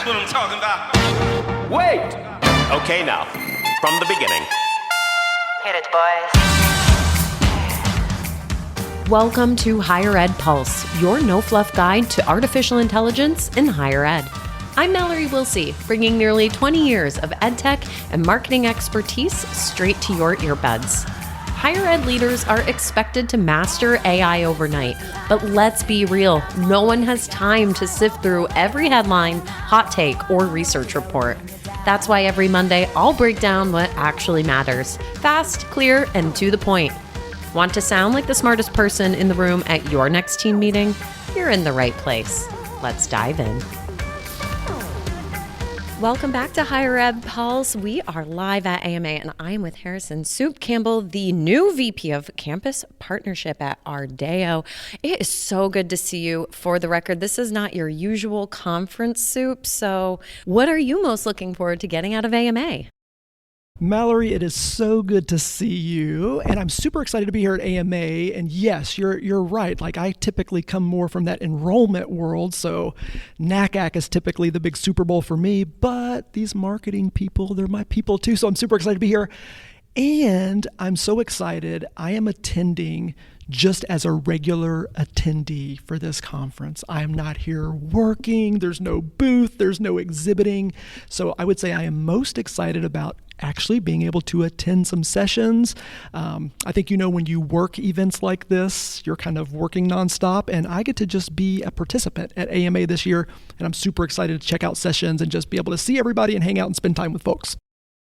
what I'm talking about. Wait! Okay, now, from the beginning. Hit it, boys. Welcome to Higher Ed Pulse, your no-fluff guide to artificial intelligence in higher ed. I'm Mallory Willsea, bringing nearly 20 years of edtech and marketing expertise straight to your earbuds. Higher ed leaders are expected to master AI overnight, but let's be real, no one has time to sift through every headline, hot take, or research report. That's why every Monday, I'll break down what actually matters. Fast, clear, and to the point. Want to sound like the smartest person in the room at your next team meeting? You're in the right place. Let's dive in. Welcome back to Higher Ed Pulse. We are live at AMA, and I am with Harrison Soup Campbell, the new VP of Campus Partnership at Ardeo. It is so good to see you. For the record, this is not your usual conference, Soup, so what are you most looking forward to getting out of AMA? Mallory, it is so good to see you, and I'm super excited to be here at AMA. And yes, you're right. Like, I typically come more from that enrollment world, so NACAC is typically the big Super Bowl for me. But these marketing people, they're my people too. So I'm super excited to be here, and I'm so excited. I am attending just as a regular attendee for this conference. I am not here working. There's no booth. There's no exhibiting. So I would say I am most excited about actually being able to attend some sessions. I think, when you work events like this, you're kind of working nonstop, and I get to just be a participant at AMA this year, and I'm super excited to check out sessions and just be able to see everybody and hang out and spend time with folks.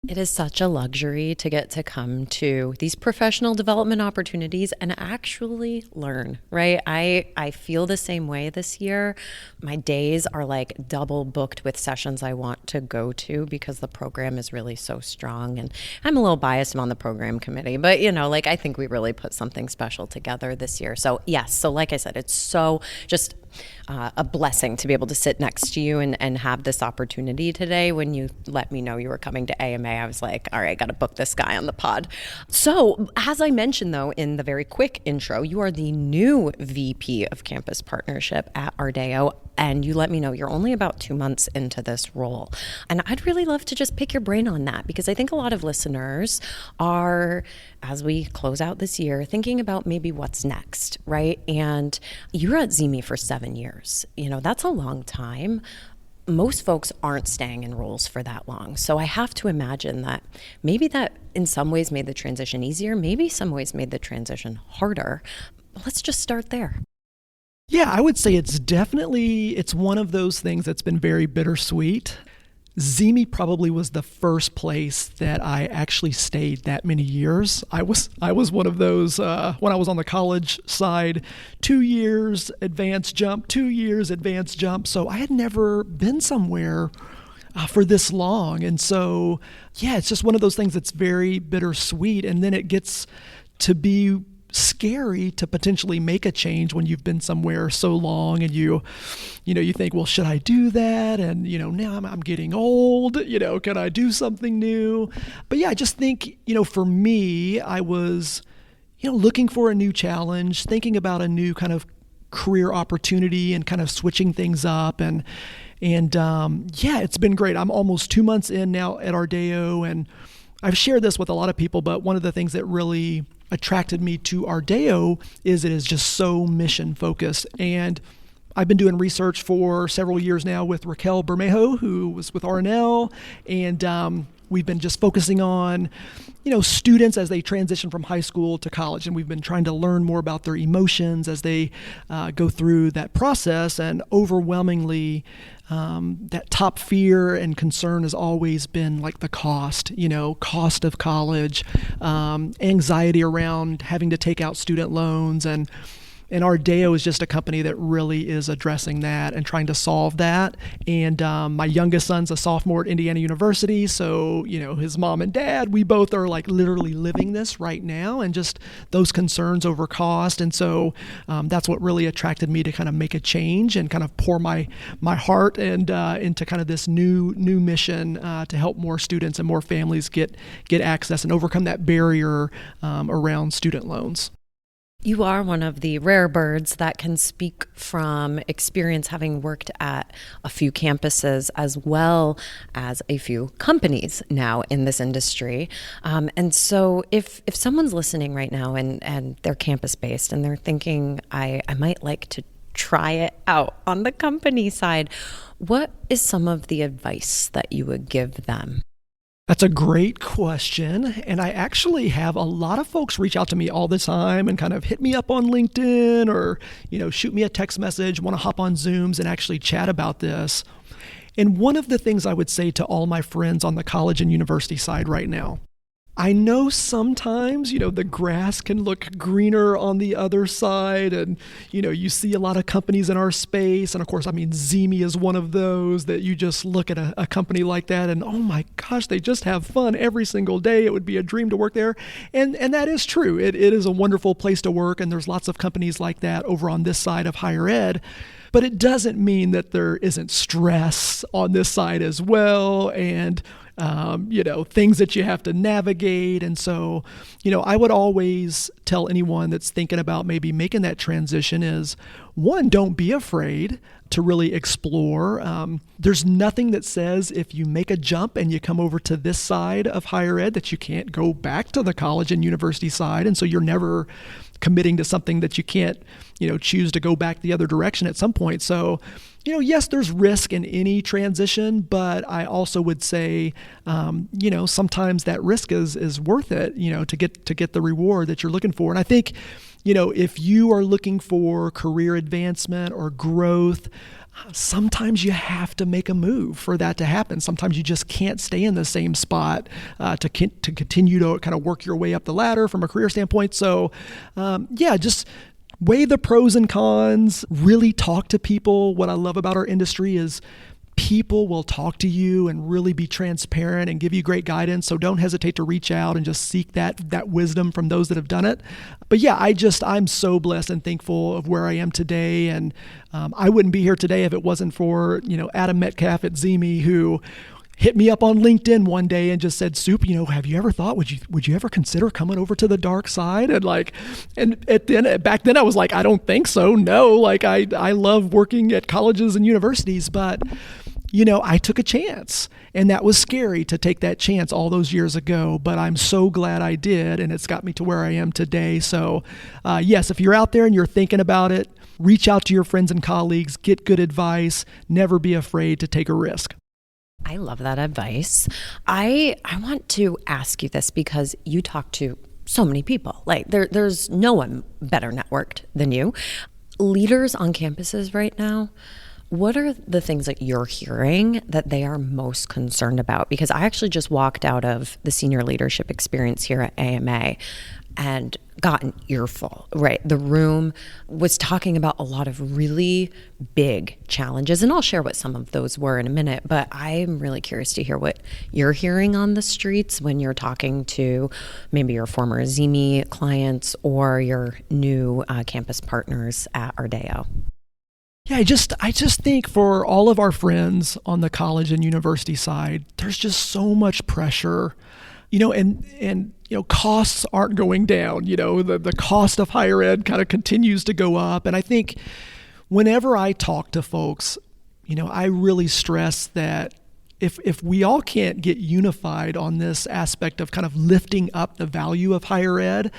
It is such a luxury to get to come to these professional development opportunities and actually learn, right? I feel the same way this year. My days are like double booked with sessions I want to go to because the program is really so strong. And I'm a little biased. I'm on the program committee, but I think we really put something special together this year. So yes, so like I said, it's so just a blessing to be able to sit next to you and have this opportunity today. When you let me know you were coming to AMA, I was like, all right, got to book this guy on the pod. So as I mentioned, though, in the very quick intro, you are the new VP of Campus Partnership at Ardeo, and you let me know you're only about 2 months into this role. And I'd really love to just pick your brain on that, because I think a lot of listeners are, as we close out this year, thinking about maybe what's next, right? And you're at Zimi for 7 years. That's a long time. Most folks aren't staying in roles for that long. So I have to imagine that maybe that in some ways made the transition easier, maybe some ways made the transition harder. Let's just start there. Yeah, I would say it's one of those things that's been very bittersweet. Zimi probably was the first place that I actually stayed that many years. I was one of those, when I was on the college side, 2 years, advanced jump, 2 years, advanced jump. So I had never been somewhere for this long. And so, yeah, it's just one of those things that's very bittersweet. And then it gets to be scary to potentially make a change when you've been somewhere so long, and you think, well, should I do that? And now I'm getting old, can I do something new? But yeah, I just think, for me, I was looking for a new challenge, thinking about a new kind of career opportunity and kind of switching things up, and yeah, it's been great. I'm almost 2 months in now at Ardeo, and I've shared this with a lot of people, but one of the things that really attracted me to Ardeo is it is just so mission focused. And I've been doing research for several years now with Raquel Bermejo, who was with RNL, and we've been just focusing on, students as they transition from high school to college, and we've been trying to learn more about their emotions as they go through that process. And overwhelmingly, that top fear and concern has always been like the cost of college, anxiety around having to take out student loans, and Ardeo is just a company that really is addressing that and trying to solve that. And my youngest son's a sophomore at Indiana University, so his mom and dad, we both are like literally living this right now, and just those concerns over cost. And so that's what really attracted me to kind of make a change and kind of pour my heart and into kind of this new mission to help more students and more families get access and overcome that barrier around student loans. You are one of the rare birds that can speak from experience, having worked at a few campuses as well as a few companies now in this industry. And so if someone's listening right now and they're campus based and they're thinking, I might like to try it out on the company side, what is some of the advice that you would give them? That's a great question. And I actually have a lot of folks reach out to me all the time and kind of hit me up on LinkedIn or, shoot me a text message, want to hop on Zooms and actually chat about this. And one of the things I would say to all my friends on the college and university side right now, I know sometimes, the grass can look greener on the other side. And, you see a lot of companies in our space. And of course, Zemi is one of those that you just look at a company like that and, oh my gosh, they just have fun every single day. It would be a dream to work there. And that is true. It is a wonderful place to work. And there's lots of companies like that over on this side of higher ed. But it doesn't mean that there isn't stress on this side as well. And things that you have to navigate. And so, I would always tell anyone that's thinking about maybe making that transition is, one, don't be afraid to really explore. There's nothing that says if you make a jump and you come over to this side of higher ed that you can't go back to the college and university side. And so you're never committing to something that you can't, choose to go back the other direction at some point. So, yes, there's risk in any transition, but I also would say, sometimes that risk is worth it, to get the reward that you're looking for. And I think, if you are looking for career advancement or growth, sometimes you have to make a move for that to happen. Sometimes you just can't stay in the same spot to continue to kind of work your way up the ladder from a career standpoint. So, just weigh the pros and cons, really talk to people. What I love about our industry is people will talk to you and really be transparent and give you great guidance. So don't hesitate to reach out and just seek that wisdom from those that have done it. But yeah, I'm so blessed and thankful of where I am today. And I wouldn't be here today if it wasn't for, Adam Metcalf at Zemi, who hit me up on LinkedIn one day and just said, Soup, have you ever thought, would you ever consider coming over to the dark side? And back then I was like, I don't think so. No, I love working at colleges and universities, but I took a chance, and that was scary to take that chance all those years ago, but I'm so glad I did, and it's got me to where I am today. So yes, if you're out there and you're thinking about it, reach out to your friends and colleagues, get good advice, never be afraid to take a risk. I love that advice. I want to ask you this because you talk to so many people. There's no one better networked than you. Leaders on campuses right now, what are the things that you're hearing that they are most concerned about? Because I actually just walked out of the senior leadership experience here at AMA and got an earful, right? The room was talking about a lot of really big challenges, and I'll share what some of those were in a minute, but I'm really curious to hear what you're hearing on the streets when you're talking to maybe your former Zemi clients or your new campus partners at Ardeo. Yeah, I just think for all of our friends on the college and university side, there's just so much pressure, and costs aren't going down. The cost of higher ed kind of continues to go up. And I think whenever I talk to folks, I really stress that if we all can't get unified on this aspect of kind of lifting up the value of higher ed,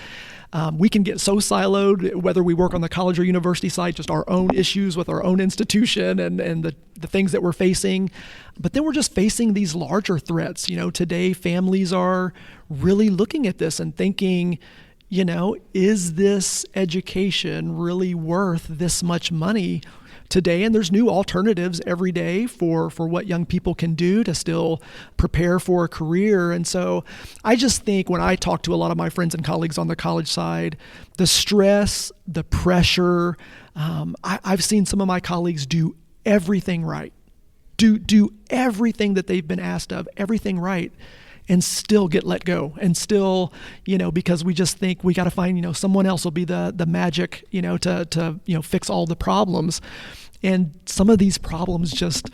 we can get so siloed, whether we work on the college or university side, just our own issues with our own institution and the things that we're facing. But then we're just facing these larger threats. Today families are really looking at this and thinking, is this education really worth this much money today? And there's new alternatives every day for what young people can do to still prepare for a career. And so I just think when I talk to a lot of my friends and colleagues on the college side, the stress, the pressure, I've seen some of my colleagues do everything right, do everything that they've been asked of, everything right, and still get let go, and still, because we just think we got to find, someone else will be the magic, to fix all the problems. And some of these problems just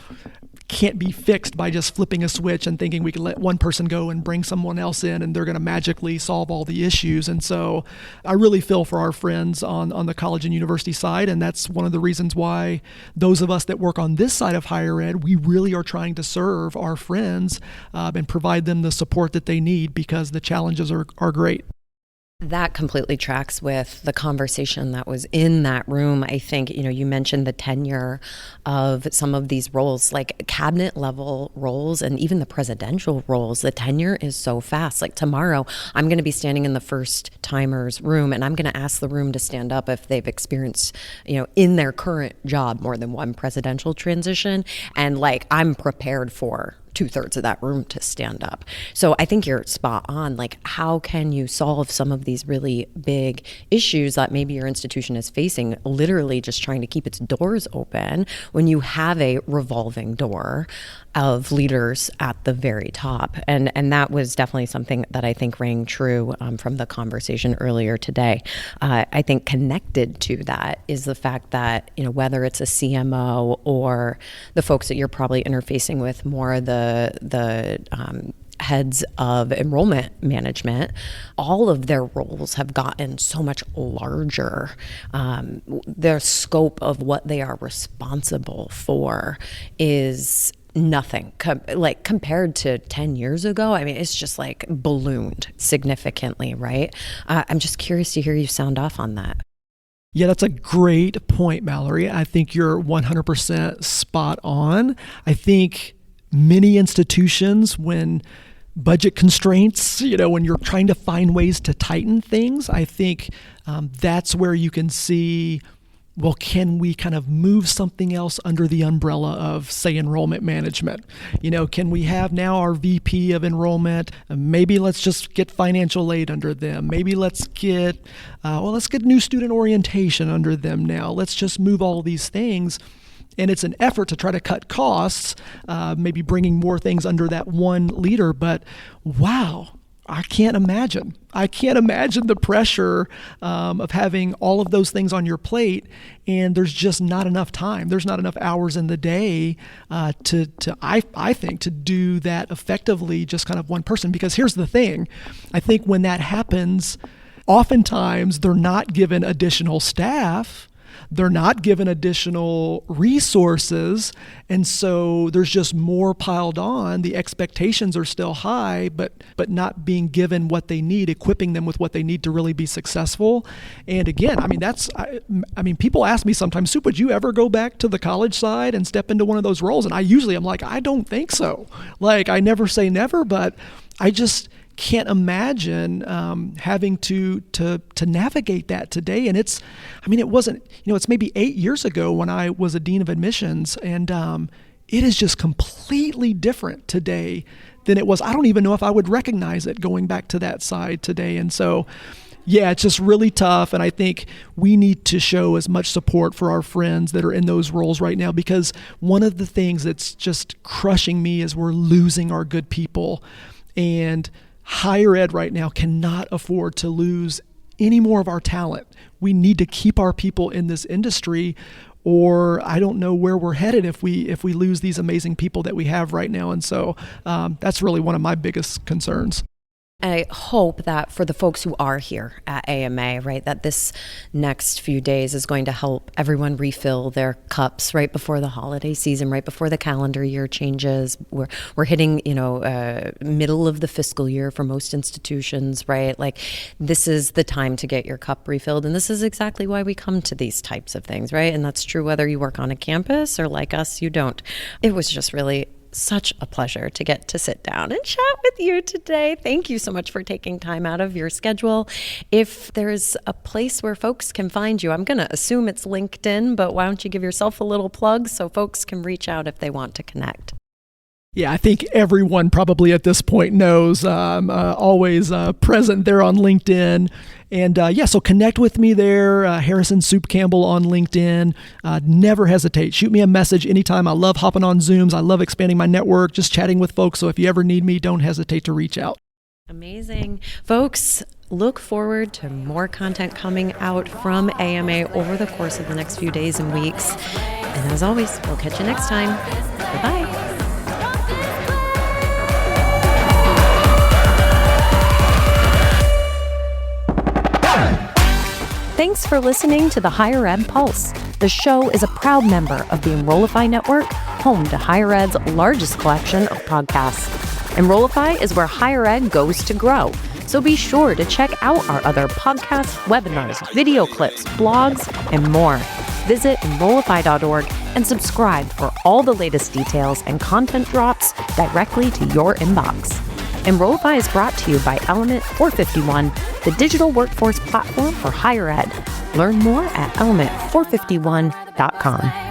can't be fixed by just flipping a switch and thinking we can let one person go and bring someone else in and they're going to magically solve all the issues. And so I really feel for our friends on the college and university side, and that's one of the reasons why those of us that work on this side of higher ed, we really are trying to serve our friends and provide them the support that they need, because the challenges are great. That completely tracks with the conversation that was in that room. I think, you mentioned the tenure of some of these roles, like cabinet level roles and even the presidential roles. The tenure is so fast. Like tomorrow, I'm going to be standing in the first timers room and I'm going to ask the room to stand up if they've experienced, in their current job, more than one presidential transition. And like, I'm prepared for 2/3 of that room to stand up. So I think you're spot on. Like, how can you solve some of these really big issues that maybe your institution is facing, literally just trying to keep its doors open when you have a revolving door of leaders at the very top? And that was definitely something that I think rang true from the conversation earlier today. I think connected to that is the fact that, whether it's a CMO or the folks that you're probably interfacing with more, the heads of enrollment management, all of their roles have gotten so much larger. Their scope of what they are responsible for is nothing compared to 10 years ago. I mean, it's just like ballooned significantly, right? I'm just curious to hear you sound off on that. Yeah, that's a great point, Mallory. I think you're 100% spot on. I think many institutions, when budget constraints, when you're trying to find ways to tighten things, I think that's where you can see, well, can we kind of move something else under the umbrella of, say, enrollment management? Can we have now our VP of enrollment? Maybe let's just get financial aid under them. Maybe let's get new student orientation under them now. Let's just move all these things. And it's an effort to try to cut costs, maybe bringing more things under that one leader. But wow, I can't imagine the pressure of having all of those things on your plate, and there's just not enough time. There's not enough hours in the day I think, to do that effectively, just kind of one person. Because here's the thing, I think when that happens, oftentimes they're not given additional staff. They're not given additional resources, and so there's just more piled on. The expectations are still high, but not being given what they need, equipping them with what they need to really be successful. And again, people ask me sometimes, Soup, would you ever go back to the college side and step into one of those roles? And I'm like, I don't think so. Like, I never say never, but I just can't imagine having to navigate that today. And it's maybe 8 years ago when I was a dean of admissions, and it is just completely different today than it was. I don't even know if I would recognize it going back to that side today. And so, yeah, it's just really tough. And I think we need to show as much support for our friends that are in those roles right now, because one of the things that's just crushing me is we're losing our good people. And higher ed right now cannot afford to lose any more of our talent. We need to keep our people in this industry, or I don't know where we're headed if we lose these amazing people that we have right now. And so that's really one of my biggest concerns. I hope that for the folks who are here at AMA, right, that this next few days is going to help everyone refill their cups right before the holiday season, right before the calendar year changes. We're hitting, middle of the fiscal year for most institutions, right? Like, this is the time to get your cup refilled. And this is exactly why we come to these types of things, right? And that's true whether you work on a campus or, like us, you don't. It was just really such a pleasure to get to sit down and chat with you today. Thank you so much for taking time out of your schedule. If there's a place where folks can find you, I'm going to assume it's LinkedIn, but why don't you give yourself a little plug so folks can reach out if they want to connect? Yeah, I think everyone probably at this point knows I'm always present there on LinkedIn. And so connect with me there, Harrison Soup Campbell on LinkedIn. Never hesitate. Shoot me a message anytime. I love hopping on Zooms. I love expanding my network, just chatting with folks. So if you ever need me, don't hesitate to reach out. Amazing. Folks, look forward to more content coming out from AMA over the course of the next few days and weeks. And as always, we'll catch you next time. Bye-bye. Thanks for listening to the Higher Ed Pulse. The show is a proud member of the Enrollify Network, home to Higher Ed's largest collection of podcasts. Enrollify is where higher ed goes to grow, so be sure to check out our other podcasts, webinars, video clips, blogs, and more. Visit enrollify.org and subscribe for all the latest details and content drops directly to your inbox. Enrollify is brought to you by Element 451, the digital workforce platform for higher ed. Learn more at element451.com.